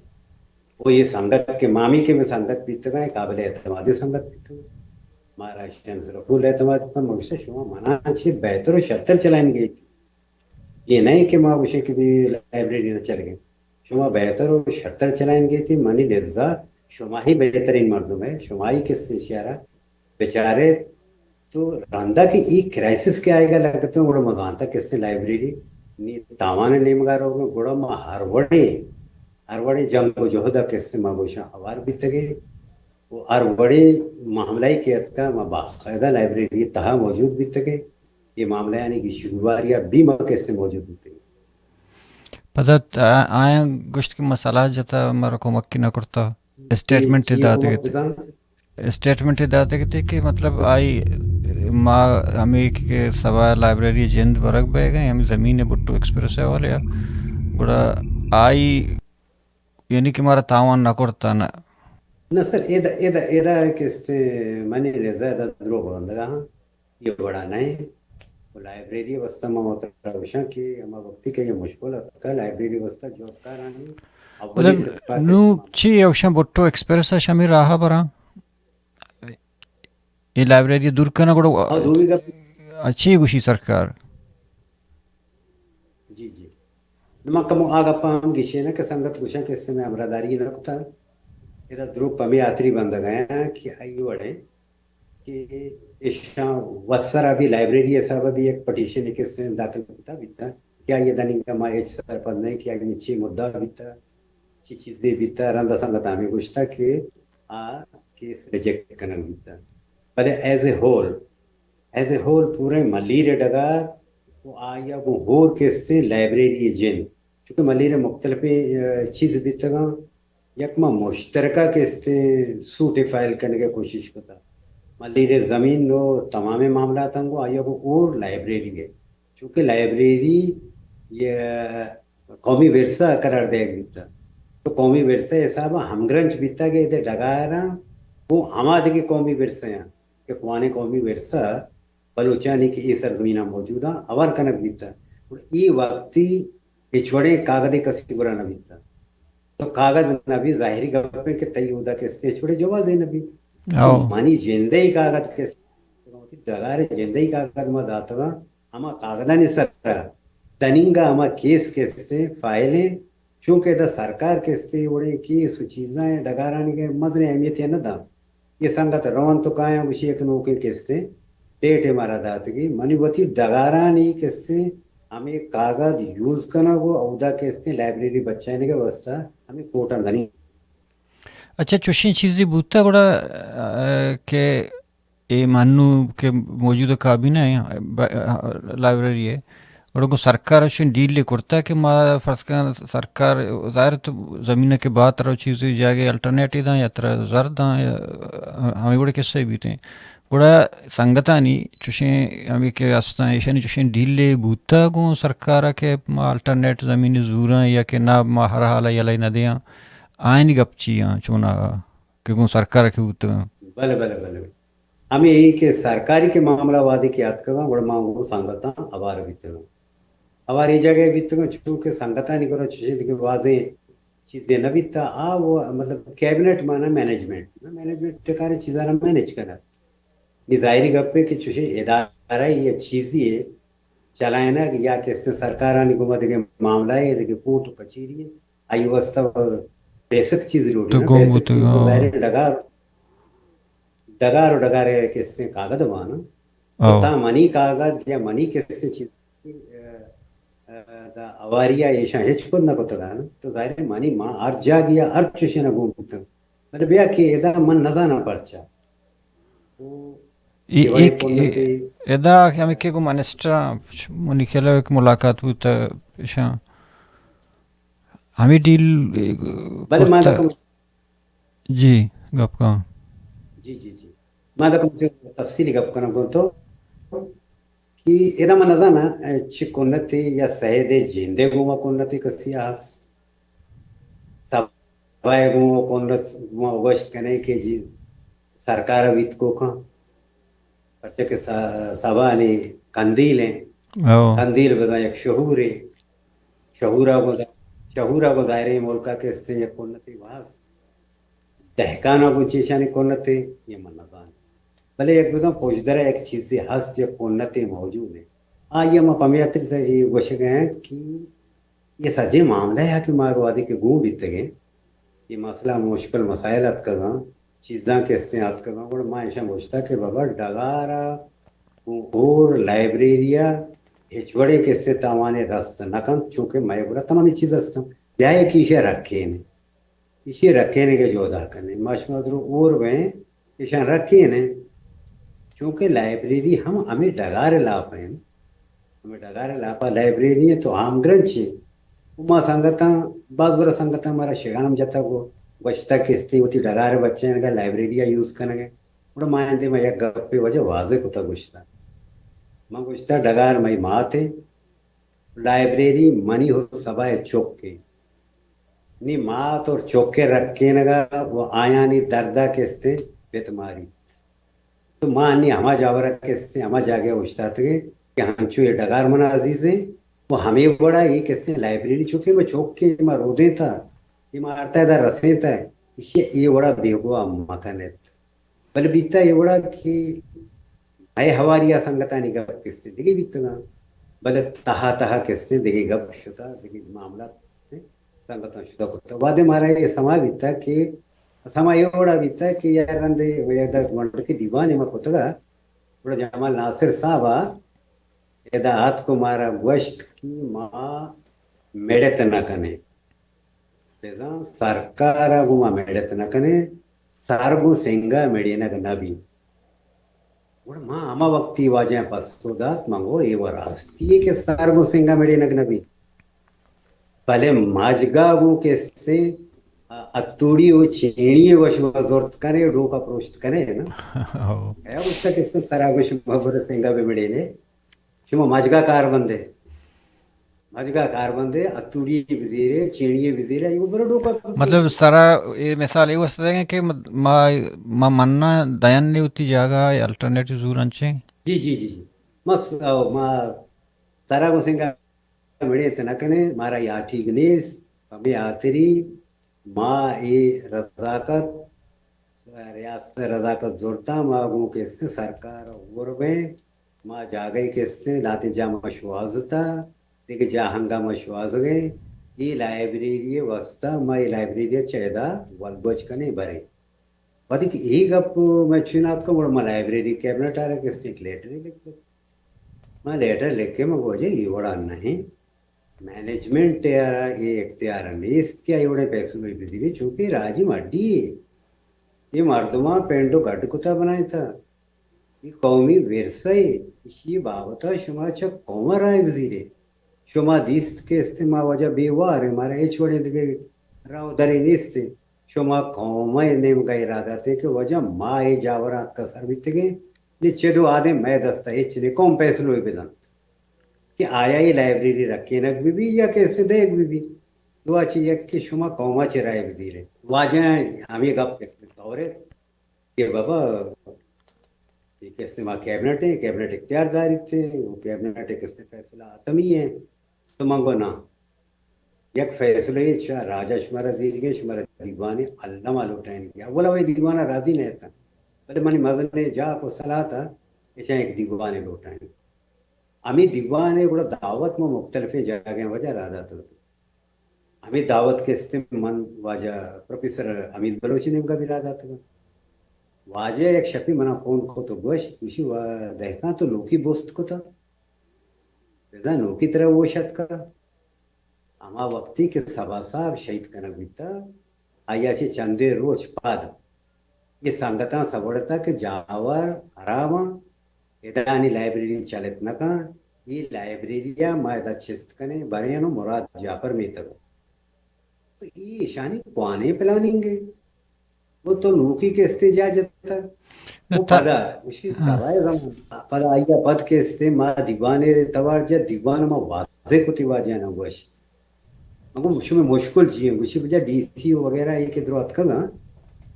وہ یہ سنگت کے مامی کے میں سنگت بیتگا ہے قابل اعتمادی سنگت بیتگا مہاراشٹر سے رفول اعتماد پر موشہ شما منع چھے بہتر و شرطر چلائیں گئی تھی یہ نہیں کہ ماں گوشے کہ بھی لائبریری نہ چل گئے شما بہتر و شرطر چلائیں گئی تھی منی لذا شما ہی بہترین مردم ہے شما ہی کس سے اشارہ بیچارے تو رندہ کی ایک کرائسس کے آئے گا لگتا ہے گوڑا مزانتا کس سے لائبریری تاوانا نیمگار ہوگا گوڑا ماں ہر وڑے جنگ و جہدہ کس سے ماں گوشا حوار بیتے گئے وہ ہر بڑے معاملائی کے اتکا ماں باقاعدہ لائبریری تہا موجود بیتے گئے یہ معاملہ یعنی کہ شروعاریہ بھی موقع سے موجود ہوتے ہیں پتہ آیا گشت کے مسئلہ جتا مرا کو مکی نہ کرتا اسٹیٹمنٹ داتے گئے اسٹیٹمنٹ داتے گئے کہ مطلب آئی ماں ہمیں کہ سوا لائبریری جند برگ بے گئے ہم زمین بٹو ایکسپریس ہے والے بڑا آئی یعنی کہ مارا تاوان نہ کرتا نہ سر ایدہ کستے منی رضا درو بندگا ہاں یہ بڑا نہیں لائبریری وسطہ میں مطلب روشن کی اما وقتی کے یہ مشکل ہے لائبریری وسطہ جو اتکار آنی اولی مطلب صفحہ نو چی اوشان بوٹو ایکسپریس شامی راہا برا یہ لائبریری دور کنا گڑو ہاں دومی کا اچھی گوشی سرکار جی جی نما کم آگا پام گیشے نا کہ سنگت گوشن کے اس میں امراداری نکتا یہ دروپ پمی آتری بند گیا کہ آئی وڑے کہ اشاں وسر ابھی لائبریری ہے صاحب ابھی ایک پٹیشن ایک اس سے داخل ہوتا بیتا کیا یہ دنی کا ماں ایچ سر پر نہیں کیا یہ چی مدعا بیتا چی چیزیں بیتا رندہ سنگتا ہمیں گوشتا کہ کیس ریجیکٹ کرنا بیتا بلے ایز اے ہول پورے ملیر ڈگار وہ آیا وہ ہور کیستے لائبریری جن چونکہ ملیر مختلف چیز بیتا گا یکما مشترکہ کیستے سوٹی فائل کرنے کی کوشش کرتا ملیر زمین نو تمام معاملات ہیں وہ آیا وہ اور لائبریری ہے چونکہ لائبریری یہ قومی ورثہ قرار دے بیتا تو قومی ورثہ حساب ہم گرنچ بیتا گئے ادھر ڈگاراں وہ ہمارے کی قومی ورثہ ہیں کہ قوانے قومی ورثہ بلوچانی کی یہ سرزمینہ موجودہ اور کنک بیتا اور یہ وقتی پچھوڑے کاغذی کسی برا نہ بیتا تو کاغذ نبی ظاہری گپے کے تیودہ کے چھوڑے جواز ہے نبی تو مانی جندے کاغذ کے ڈگارے جندے کاغذ میں داتا گا ہما کاغذہ نہیں سکتا تنینگا ہما کیس کیستے فائلیں چونکہ دا سرکار کیستے وڑے کی سو چیزاں ڈگارانی کے مزن اہمیت ہے نہ دا یہ سنگت روان تو کائیں وشی ایک نوکے کیستے ڈیٹ ہمارا داتگی منی بتی ڈگارانی کیستے ہمیں کاغذ یوز کرنا وہ عہدہ کیستے لائبریری بچانے کا واسطہ ہمیں کوٹا نہیں اچھا چوشین چیزی بوتا گوڑا کہ یہ مانو کہ موجودہ کابینہ ہے لائبریری ہے اور کو سرکار شن ڈیل لے کرتا ہے کہ ما فرض کر سرکار ظاہر تو زمینہ کے بعد طرح چیزیں جاگے الٹرنیٹی داں یا طرح زرد داں ہمیں بڑے قصے بھی تھے بڑا سنگتانی چوشیں ہمیں کہ استاں ایشانی چوشیں ڈیل لے بوتا گو سرکارہ کے ما الٹرنیٹ زمینی زوراں یا کہ نہ ما ہر حالا یا لئی نہ دیاں آئین گپ چیاں چونا کہ گو سرکار کے بوتا گا بلے بلے بلے ہمیں یہی کہ سرکاری کے معاملہ وادی کی یاد کرنا بڑا ماں وہ سنگتا آبار بیتے گا آبار یہ جگہ بیتے گا چونکہ سنگتا نہیں کرو چیزیں کہ واضح چیزیں نہ بیتا وہ مطلب کیبنٹ مانا مینجمنٹ ٹکارے چیزیں مینج کرنا یہ ظاہری گپے کہ چوشے ادارہ یہ چیزی ہے چلائے نا یا کہ سرکارانی حکومت کے معاملہ ہے کہ کوٹ کچیری ہے آئی واسطہ بیسک چیز روٹی تو نا گم بیسک بوتے چیز کو ظاہر گا ڈگار کیسے کاغذ مانا تو تا منی کاغذ یا منی کیسے چیز اواریا ایشا ہچ کو نہ کوتا گا تو ظاہر منی ماں ار جا گیا ار چوشے نہ گم بوتا مطلب یہ کہ ادا من نہ جانا پرچا ایک ادا ہمیں کہ کو منسٹر منی کھیلا ایک ملاقات ہوتا شاں ہمیں ڈیل کرتا جی گپ کا جی جی جی میں تفصیلی گپ کرنا کو تو کہ ادا من نہ چھ کنتی یا سہدے جیندے گوما کنتی کسی آس سبائے گوما کنت وشت کنے کے جی سرکار ویت کو کھاں پرچہ کہ سبا نے قندیل ہیں قندیل بدا ایک شہور ہے شہورہ کو دائرے ملکہ کے استے یک کنتی واس دہکانہ کو چیشانی کنتی یہ منظان بلے ایک بزن پوچھدرہ ایک چیزی ہست یک کنتی موجود ہے آئیے ہم پمیتر سے یہ گوشے گئے ہیں کہ یہ سجے معاملہ ہے کہ ماروادی کے گوں بیتے گئے یہ مسئلہ مشکل مسائلات کا گاں چیزاں کے استعمال کرنا اور میں ایسا پوچھتا کہ بابا ڈگارا اور لائبریریا ہچوڑے کے سے تاوانے رست نکن چونکہ میں بڑا تمامی چیز ہستا بیائے کی اسے رکھے نے اسے رکھے نے کے جو ادا کرنے ماشما درو اور گئے اسے رکھے نے چونکہ لائبریری ہمیں ڈگارے لاپا ہیں ہمیں ڈگارے لاپا لائبریری ہے تو عام گرنچ ہے وہاں سنگتا بعض برا سنگتا ہمارا شیغانم جاتا وہ بچتا کستی ہوتی ڈگارے بچے ہیں لائبریریاں یوز کرنے گے بڑا مائن دے میں یک گپ پہ وجہ واضح کتا گوشتا میں گوشتا ڈگار میں ماں تھے لائبریری منی ہو سبائے چوک کے نی مات اور چوکے رکھے نگا وہ آیا نی دردہ کستے بیتماری تو ماں نی ہما جاورہ کستے ہما جاگے گوشتا تھے کہ ہم چو یہ ڈگار منا عزیز ہیں وہ ہمیں بڑا یہ کستے لائبریری چوکے میں چوک کے میں رو دے تھا مارتا ہے رسیتا ہے یہ بڑا بیگوا مکانت بل بیتا یہ بڑا کہ ہے ہماری سنگتا نہیں گپ کس سے دیکھے بیتنا بل تہا تہا کس سے دیکھے گپ شتا دیکھے معاملات سنگتا شتا کتا بعد ہمارا یہ سما بیتا کہ سما یہ بڑا بیتا کہ یار رندے منڈ کی دیوان میں کتا گا بڑا جمال ناصر صاحبہ یہ ہاتھ کو مارا گوشت کی ماں میڈت نہ کنے بزان سرکار گما میڈت نہ کنے سارگو سنگا میڈی نہ نبی ماں اما وقتی واجہ پسودات منگو یہ راستی کہ سارگو سنگا میڈی نہ نبی بھلے ماجگا گو کیستے اتوڑی و چینی وش وزورت کرے ڈوکا پروشت کرے نا ہے اس کا کس سارگو شمبر سنگا بھی میڈی نے شما ماجگا کار بندے مجگا کار بندے اتوڑی وزیرے چینی وزیرے یہ بڑا ڈوکا مطلب سارا یہ مثال یہ واسطے دیں گے کہ ما مننا دین نہیں ہوتی جاگہ یا الٹرنیٹو زورن چیں جی جی جی جی مس ما سارا کو سنگا میڈے تنکنے مارا یا ٹھیک نیس ہمیں آتری ماں ای رضاکت ریاست رضاکت زورتا ماں گو کیسے سرکار غربے ماں جاگئی کیسے لاتے جا مشوازتا دیکھ جا ہنگامہ شواز گئے یہ لائبریری وسطہ ماں یہ لائبریری چیدہ والبوچ کنے بھرے پتہ کہ ایک گپ میں چنات کو بڑا لائبریری کیبنٹ آ رہا ہے کہ ایک لیٹر ہی لکھ میں لیٹر لکھ کے میں بوجھے یہ بڑا نہیں مینجمنٹ یہ اختیار نہیں اس کیا یہ بڑے پیسوں میں بزی بھی چونکہ راجی مڈی یہ مردماں پینڈو گھٹ کتا بنایا تھا یہ قومی ورثہ یہ بابتا شما چا قوم رائے وزیرے شما دیست کے استعمال وجہ بیوار ہے ہمارا یہ چھوڑے دے راو داری نیست شما قوم نیم کا ارادہ تھے کہ وجہ ماں یہ جاورات کا سر بیتے گئے نیچے دو آدھے میں دستا یہ چنے کون پیسلو ہے بدن کہ آیا یہ لائبریری رکھے نک بھی یا کیسے دے ایک بھی دو اچھی یک کہ شما قوما چرائے وزیر ہے واجہ ہمیں گپ کس دورے کہ بابا یہ کیسے ماں کیبنٹ ہے کیبنٹ اختیار داری تھے وہ کیبنٹ کس سے فیصلہ آتمی ہے تو منگو نا یک فیصلہ یہ راجہ شمارا زیر کے شمارا دیوانے علامہ لوٹائن کیا بولا وہی دیوانہ راضی نہیں تھا بلے منی مزنے جا کو صلاح تھا ایسا ایک دیوانے لوٹائن ہمیں دیوانے بڑا دعوت میں مختلف جگہ وجہ رہا تھا ہمیں دعوت کے من واجہ پروفیسر امید بلوچی نے کا بھی رہا تھا واجہ ایک شپی منا فون کو تو گوشت کشی دہکان تو لوکی بوست کو تھا بزان لوکی طرح وہ شد کا اما وقتی کہ سبا صاحب شہید کنک بیتا آیا چی چندے روچ پاد یہ سنگتاں سبڑتا کہ جاور حراما ادانی لائبریری چلت نکا یہ لائبریریا مائدہ چست کنے برینو مراد جاپر میں تگو تو یہ اشانی کوانے پلانیں گے وہ تو نوکی کے استجاجت تھا وہ پدا اسی سوائے زمان پدا آئیا پد کے استے ما دیوانے توار جا دیوان ما واضح کو تیواجہ نا گوشت مگو مشکل مشکل چیئے گوشی بجا ڈی سی وغیرہ ایک درات کنا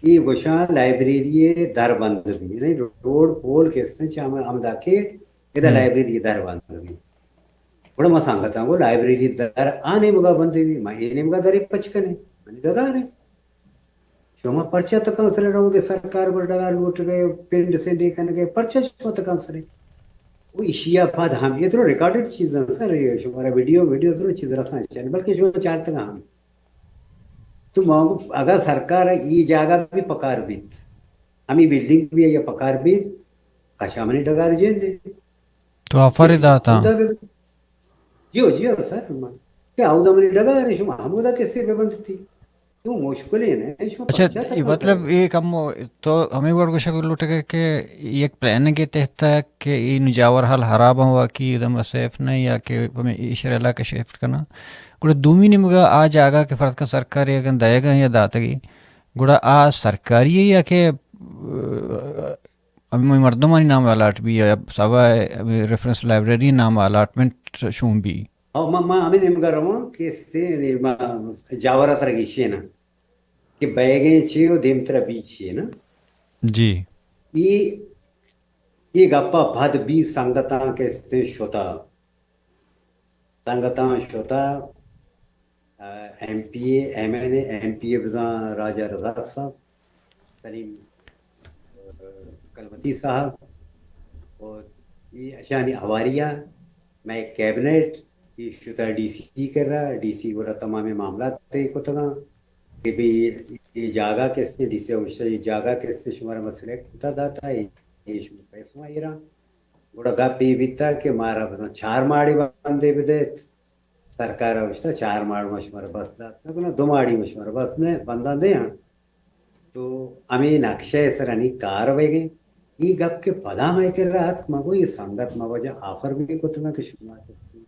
یہ گوشان لائبریری در بند بھی یعنی روڈ پول کے استے چاہم آمدہ کے ادھا لائبریری در بند بھی بڑا مسانگتا ہوں لائبریری در آنے مگا بندے بھی میں یہ مگا در پچکنے میں نے لگا رہے شما پرچہ تک کنسلے رہوں کہ سرکار بردگار لوٹ گئے پنڈ سے دیکھنے گئے پرچہ شما تک کنسلے وہ اشیاء بعد ہم یہ تو ریکارڈڈ چیز ہے سر یہ شمارا ویڈیو تو چیز رسنا چاہیے بلکہ شما چارتا گا ہم تو اگر سرکار یہ جاگہ بھی پکار بیت ہمیں بلڈنگ بھی ہے یا پکار بیت کشامنی ڈگار جین دے تو آفر داتا جیو سر کیا آؤدا منی ڈگار ہے شما ہمودا کسی پہ بند تھی تو مشکل ہے نا شما اچھا پرچہ تک مطلب یہ کم تو ہمیں گوڑ گوشہ کو لوٹے گئے کہ ایک پلان کے تحت ہے کہ یہ نجاور حال حراب ہوا کہ ادھم سیف نہیں یا کہ ہمیں اشار علاقہ شفٹ کرنا گوڑا دومی نے مگا آج آگا کہ فرض کا سرکاری اگر دائے گا یا داتگی گوڑا آ سرکاری ہے یا کہ ابھی مردمانی نام الاٹ بھی یا سبا ریفرنس لائبریری نام الاٹمنٹ شون بھی ماں ہمیں نمگا رہا کہ جاورہ ترہ گیشی نا کہ بیگیں چھے و دیم ترہ بیچ چھے نا جی یہ گپا بھد بھی سنگتاں کے استے شوتا سنگتاں شوتا M P A M N A M P A بزان راجہ رزاق صاحب، سلیم کلمتی صاحب، اور یہ اشانی ہواریہ، میں کیبنٹ یہ شدہ ڈی سی کر رہا، ڈی سی بڑا تمام معاملات تے کو تگا کہ بھی یہ جاگہ کیسے ڈی سی اوشا یہ جاگہ کیسے شمارا مسئلہ کتا داتا ہے یہ شمار پیسوں آئی رہا بڑا گا پی بیتا کہ مارا بزن 4 ماڑی بندے بدیت سرکار اوشتا 4 ماڑ مشمار بس دات نہ 2 ماڑی مشمار بس نے بندہ دے ہاں تو ہمیں نقشہ سرانی کار ہوئے گئے یہ گپ کے پدا میں کر رہا تھا مگو یہ سندت مواجہ آفر بھی کتنا کہ شمار کرتے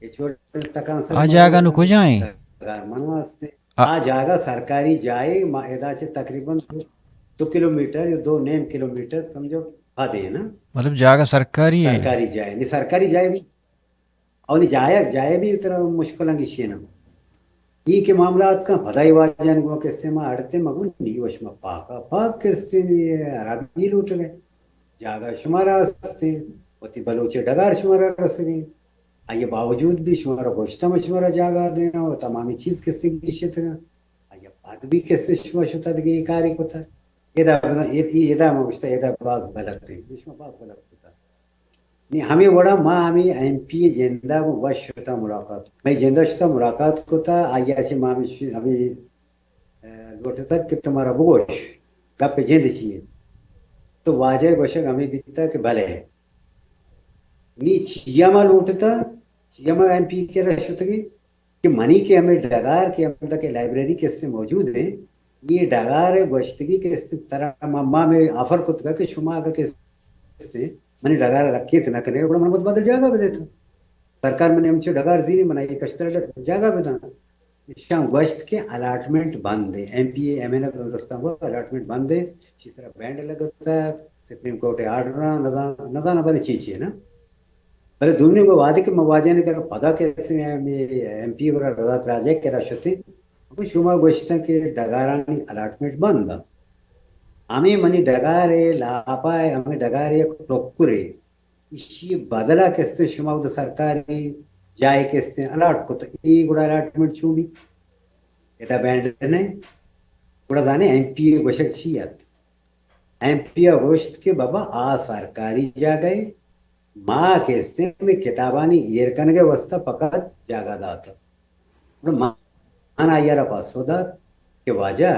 یہ چھوٹے تکان سر آ مگو جاگہ نو کو جائیں ڈگار منواستے آ جاگہ سرکاری جائے معاہدہ سے تقریباً 2 کلومیٹر یا 2.5 کلومیٹر سمجھو پھادے نا مطلب جاگہ سرکاری ہے سرکاری جائے نہیں سرکاری جائے بھی اور نہیں جائے بھی اتنا مشکل ہیں کسی نا یہ کے معاملات کا بھدائی واجن کو کستے میں اڑتے مگو نہیں وشما پاکا پاک کستے نہیں عربی لوٹ گئے جاگہ شمارا ہستے ہوتی بلوچے ڈگار شمارا رس گئی آئیے باوجود بھی شمارا گوشتہ میں شمارا جاگہ دینا اور تمامی چیز کستے کی شت گا آئیے بات بھی کستے شما شتا دگی یہ کاری کو تھا یہ دا مگوشتا یہ دا باز غلط ہے شما باز غلط ہوتا نہیں ہمیں وڑا ماں ہمیں ایم پی جندہ کو وش ہوتا ملاقات میں جندہ شتا ملاقات کو تھا آئیے اچھے ماں ہمیں لوٹا تھا کہ تمہارا بگوش گپ جند چیئے تو واجہ گوشک ہمیں دیتا کہ بھلے ہے نی چیامہ لوٹتا چیامہ ایم پی کے رہشتگی کہ منی کے ہمیں ڈگار کے ہم تک لائبریری کے سے موجود ہیں یہ ڈگار گوشتگی کے اس طرح ماں میں آفر کو تکا کہ شما آگا کے منی ڈگار رکھے تھے نہ کرنے بڑا من بدل جاگہ بھی دیتا سرکار میں نے ہم چھو ڈگار زیری منائی کشتر جاگہ بھی دیتا شام گوشت کے الاٹمنٹ بند ہے M P A M N S رستہ ہوا الاٹمنٹ بند ہے اس طرح بینڈ لگتا ہے سپریم کورٹ آرڈر نظانہ بڑی چیز ہے نا بلے دنیا میں وعدے کے مواجہ نے کہا پدا کیسے ایم پی اور رضا راجہ کے راشتے اب شما گوشتا کہ ڈگارانی الاٹمنٹ بند ہمیں منی ڈگارے لاپائے ہمیں ڈگارے ٹوکرے اسی بدلا کستے شما وہ سرکاری جائے کستے الاٹ کو تو یہ گوڑا الاٹمنٹ چھو بھی یہ بینڈ نہیں گوڑا جانے ایم پی اے گوشک چیت ایم پی اے گوشت کے بابا آ سرکاری جا گئے ماں کہتے میں کتابانی ایرکن کے وسطہ فقط جاگہ داتا مان آئیارا پاسو دات کہ واجہ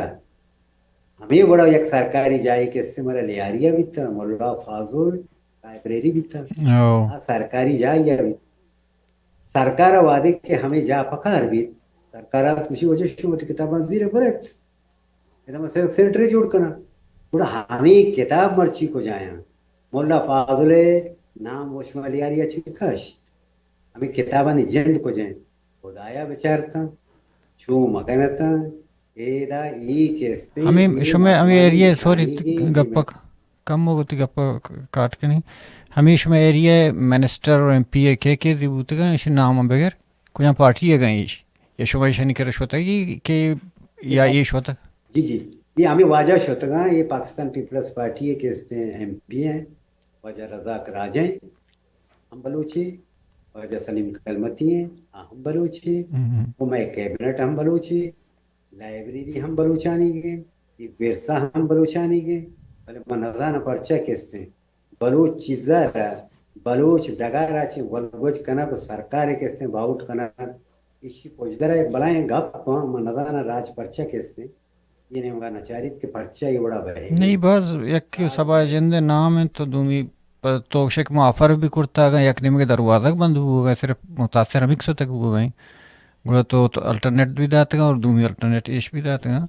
ہمیں بڑا ایک سرکاری جائے کہتے مرا لیاریا بھی تھا مولا فاضل لائبریری بھی تھا سرکاری جائے بھی سرکار وعدے کہ ہمیں جا پکار بھی سرکار کسی وجہ شمت کتابان زیر برت ایدہ سینٹری جوڑ کنا بڑا ہمیں کتاب مرچی کو جائیں مولا فاضل نام وشما لیاریا چھکاشت ہمیں کتابانی جند کو جائیں خدایا بچارتا چھو مکنتا ایدہ ای کہستے ہمیں شمع ہمیں ایریے سوری گپا کم ہو گتی گپا کاٹ کے نہیں ہمیش میں ایریا منسٹر اور ایم پی اے کے زیبوت گا اس نام بغیر کچھ پارٹی ہے گئی یہ شمع شانی کرش ہوتا ہے کہ یا یہ ہوتا جی جی یہ ہمیں واجہ ہوتا گا یہ پاکستان پیپلز پارٹی ہے کہستے ہیں ایم پی ہیں واجہ رزاق راجہ ہم بلوچی واجہ سلیم کلمتی ہیں ہم بلوچی وہ میں کیبنٹ ہم بلوچی لائبریری ہم بلوچانی گئے یہ ورثہ ہم بلوچانی گئے بلے منظانہ پرچہ کہستے ہیں بلوچ چیزہ رہا بلوچ ڈگا رہا چھے ولگوچ کنا کو سرکار کہستے ہیں باؤٹ کنا اسی پوچھدہ رہا ایک بلائیں گپ منظانہ راج پرچہ کہستے ہیں یہ نہیں ہوگا نچاریت کے پرچہ یہ بڑا بہے نہیں بس یک سبا جند نام ہے تو دومی تو شک معافر بھی کرتا گا یک نیم کے دروازہ بند ہو گئے صرف متاثر ہمیں کسو تک ہو گئیں گوڑا تو الٹرنیٹ بھی داتا گا اور دومی الٹرنیٹ ایش بھی داتا گا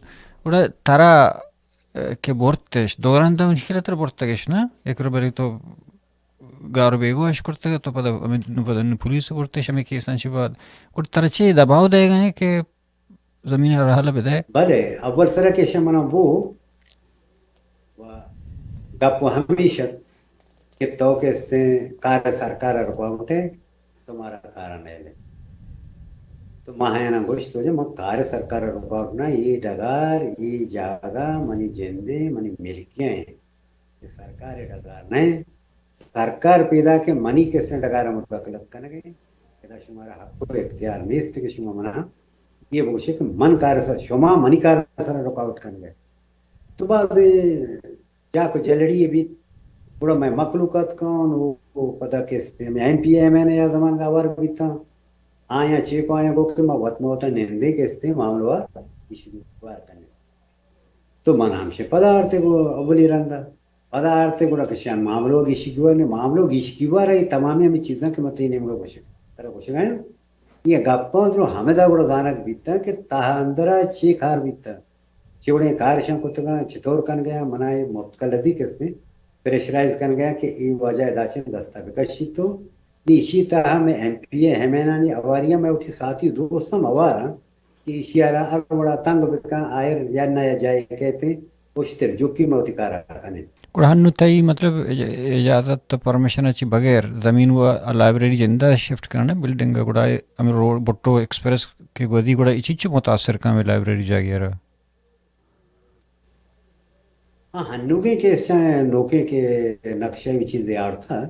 گوڑا ترا کہ بورتش دوران دا مجھے تر بورتگش نا ایک رو بری تو گارو بیگو اش کرتا گا تو پدا پولیس بورتش ہمیں کیسان چی بعد گوڑا ترا چی دباؤ دے گا ہے کہ زمین رحالہ بدائے بلے اول سرہ کے شمنا وہ گپ ہمیشہ کہ تو کہستے ہیں کار سرکار رکاوٹ ہے تمہارا کارن ہے لے تو ماہیانا گوشت ہو جائے ماں کار سرکار رکاوٹ نا یہ ڈگار یہ جاگہ منی جندے منی ملکیاں ہیں یہ سرکار ڈگار نہیں سرکار پیدا کے منی کیسے ڈگارہ مستقلت کرنے گئے کہ شمارا حق و اختیار نیست کہ شما منا یہ بوشے کہ من کار سر شما منی کار سر رکاوٹ کر گئے تو بعد جا کو جلڑی بھی تھوڑا میں مخلوقات کون وہ پتہ کیستے میں ایم پی ایم این یا زمان کا ور بھی تھا آیا چیک آیا کو کہ میں وطن ہوتا نندے کیستے معاملہ ایشو بار کرنے تو من ہم سے پدارتے کو اولی رندا پدارتے کو رکشان معاملوں کی شکوا نے معاملوں کی شکوا رہی تمامی ہمیں چیزاں کے مت ہی نہیں مگا کچھ طرح کچھ گئے یہ گپاں جو ہمیں دا گڑا زانک بیتا کہ تاہ اندرہ چی کار بیتا چوڑے کارشاں کتگاں چطور کن گیا منائے متقلزی کس سے پریشرائز کن گیا کہ ای وجہ داچن دستا بکشی تو نیشی تاہا میں ایم پی اے ہمینانی اواریاں میں اٹھی ساتھی دوستم اوارا کہ اشیارہ اگوڑا تنگ بکا آئر یا نیا جائے کہتے ہیں اشتر جو کی موتی کارا کنے قرآن تئی مطلب اجازت پرمیشن اچھی بغیر زمین و لائبریری جندہ شفٹ کرنا بلڈنگ گڑا ہمیں روڈ بٹو ایکسپریس کے گودی گڑا اچھی متاثر کام لائبریری جاگہ رہا ہاں ہنوکے کے نوکے کے نقشہ بھی چیز یار تھا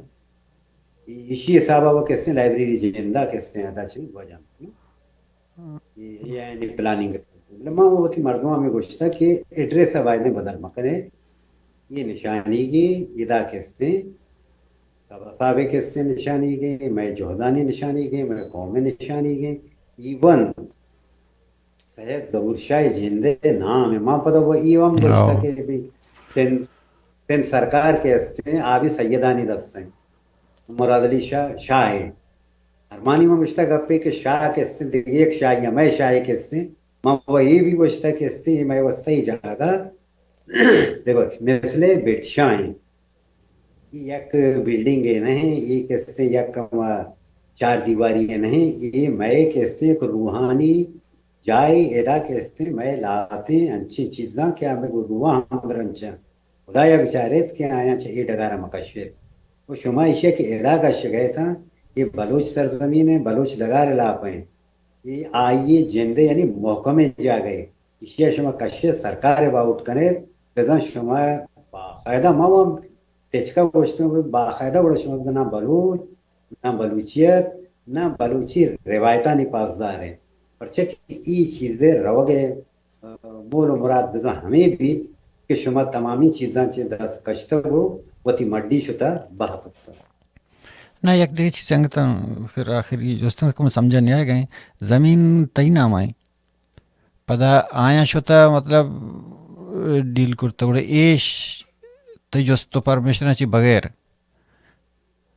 اسی حسابہ وہ کیسے لائبریری جندہ کیسے ہیں ادا چاہیے وہ جانتے ہیں یہ پلاننگ لما وہ تھی مردماناں میں گوشت تھا کہ ایڈریس آبائی نے بدل مکنے یہ نشانی کی ادا کیسے سبا صابے کیسے نشانی گئے میں جوہدانی نشانی گئے میں قوم نشانی گئے ایون سید ظہور شاہ جھندے نام ہے ماں پتہ وہ ایوام گوشتا کہ بھی سن سرکار کے استے ہیں آبی سیدانی دستے ہیں مراد علی شاہ ہے ارمانی میں گوشتا گپے کہ شاہ کے استے ہیں ایک شاہ یا میں شاہ کے استے ہیں ماں وہ یہ بھی گوشتا کہ استے ہیں میں وسطہ ہی جاگہ دیکھو مثلے بیٹ شاہ ہیں یک بلڈنگ ہے نہیں یہ کہتے ہیں یک چار دیواری ہے نہیں یہ میں کہتے ہیں ایک روحانی جائے ادا کہتے ہیں میں لاتے ہیں اچھی چیزاں کیا میں روحاں ہمگر انچا خدا یا بچاریت کے آیا چاہیے ڈگارہ مکشید وہ شما اشیاء کی ادا کا شگئے تھا یہ بلوچ سرزمین ہے بلوچ ڈگار لاپ ہیں یہ آئیے جندے یعنی محکمے جا گئے اشیاء شما کشید سرکار باؤٹ کرے بزن شما باقاعدہ موام تیچکا گوشتے ہیں باقاعدہ بڑا شما نہ بلوچ نہ بلوچیت نہ بلوچی روایتہ نہیں پاسدار ہے پرچہ کہ ای چیزیں رو گئے مول و مراد بزا ہمیں بھی کہ شما تمامی چیزاں چیز دست کشتا ہو وہ تی مڈی شتا بہت نہ یک دیکھ چیز سنگتا پھر آخری جوستان کو سمجھا نہیں آئے گئے زمین تئی نام آئیں پدا آیا شتا مطلب ڈیل کرتا گوڑے ایش تی جوستو پرمیشن اچھی بغیر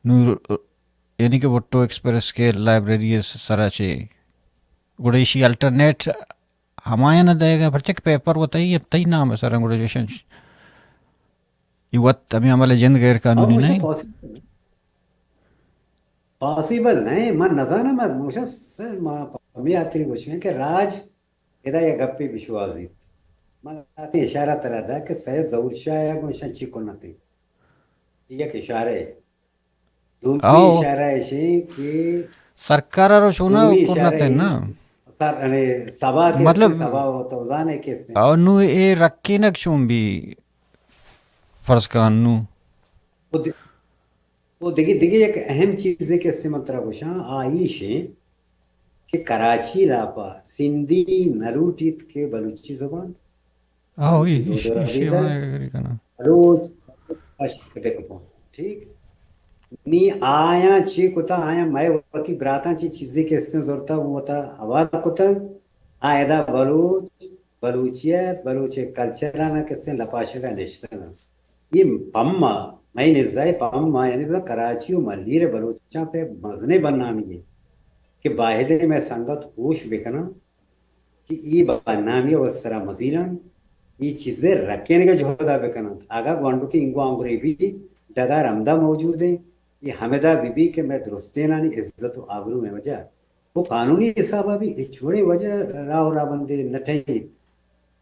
یعنی کہ وٹو ایکسپریس کے لائبریری سرا چے گوڑے ایشی الٹرنیٹ ہمایا نہ دے گا پرچک پیپر وہ تئی نام ہے سر گریجویشن یہ وقت ابھی ہمارے جند غیر قانونی نہیں پاسیبل نہیں من نظانا مد موشا سر میں آتی گوشیں کہ راج ادا یا گپی بشوازیت من آتی اشارہ ترہ دا کہ سید ظہور شاہ یا گوشن چی کناتی یہ ایک اشارہ ہے دومی اشارہ ہے کہ سرکار رو شونا کرناتے نا سبا کے مطلب سبا توزان ہے کس اور نو اے رکھے نک چون بھی فرض کان نو وہ دیکھیے ایک اہم چیز ہے کہ اس سے مطلب گوشاں آئیش ہے کہ کراچی لاپا سندھی نروٹیت کے بلوچی زبان بلوچ ٹھیک نی آیا چی کتا آیا میں وقتی براتا چی چیزیں کیستے زورتا وہ تا آواز کتا آئیدہ بلوچ بلوچیت بلوچ کلچرانا کیستے لپاشگا نشتنا یہ پمہ میں نزدائی پمہ یعنی کراچی و ملیر بلوچاں پہ مزنے بنامی ہے کہ باہدے میں سنگت ہوش بکنا کہ یہ بنامی ہے اس طرح مزیران یہ چیزیں رکھنے کا جہدہ بکنا آگا گوانڈو کی انگو آنگوری بھی ڈگار ہمدا موجود ہیں یہ حمدہ بی بی کہ میں درستینانی عزت و آبرو میں وجہ وہ قانونی حسابہ بھی چھوڑے وجہ راہ را بندے نٹھیں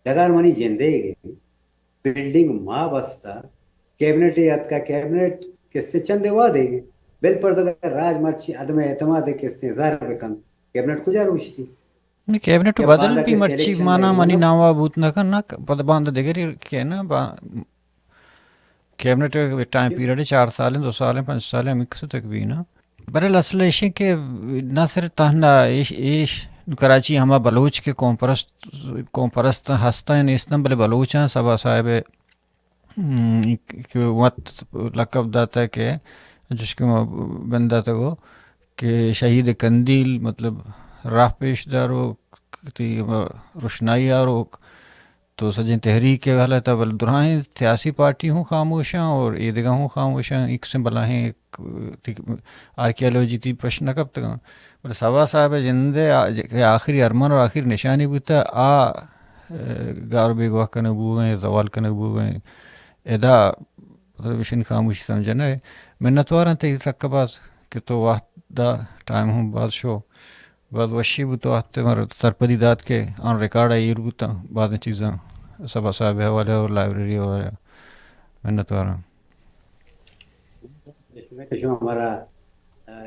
ڈگار منی جندے گئے بلڈنگ ماں بستا کیبنٹ یاد کا کیبنٹ کس سے چند دوا دے گے بل پر اگر راج مرچی عدم اعتماد ہے کس سے ہزار بکن کیبنٹ کجا روشتی کیبنٹ بدل بھی مرچی مانا منی ناوا بوت نہ کرنا پتہ باندھ دے گی کہ نا کیبنٹ ٹائم پیریڈ 4 سال 2 سال 5 سال مکس تک بھی نا برل اصل ایشے کہ نہ صرف تہنا ایش کراچی ہما بلوچ کے قوم پرست ہستہ نیستم بلے بلوچ ہیں سبا صاحب وقت لقب داتا ہے کہ جس کو بندہ تھا وہ کہ شھید قندیل مطلب راہ پیش دارو روشنائی آرو تو سجن تحریک کے والا تھا بل دراہیں سیاسی پارٹی ہوں خاموشاں اور عیدگاہ ہوں خاموشاں ایک سے بلاہیں ایک آرکیالوجی تھی پشن کب تک بل سبا صاحب زندے آخری ارمان اور آخری نشانی بوتا گار بیگ واہ کنگ بو گئے زوال کنگ بو گئے ادا مطلب اشن خاموشی سمجھنا ہے منتواراں تے سکا باز کہ تو وقت دا ٹائم ہوں بعد شو بعد وشی بوتا وقت مر سرپدی داد کے آن ریکارڈ آئی بوتا بعد چیزاں سبا صاحب حوالے اور لائبریری حوالے منتواراں اس میں جو ہمارا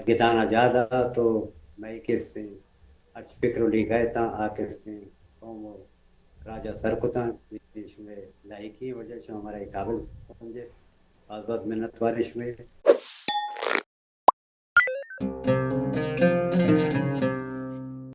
گدان آزاد آ تو میں کس سے اچھ فکر لی گئے تھا آ کس سے قوم راجہ سر کو تھا اس میں لائقی وجہ سے ہمارا قابل سمجھے آزاد منت وارش میں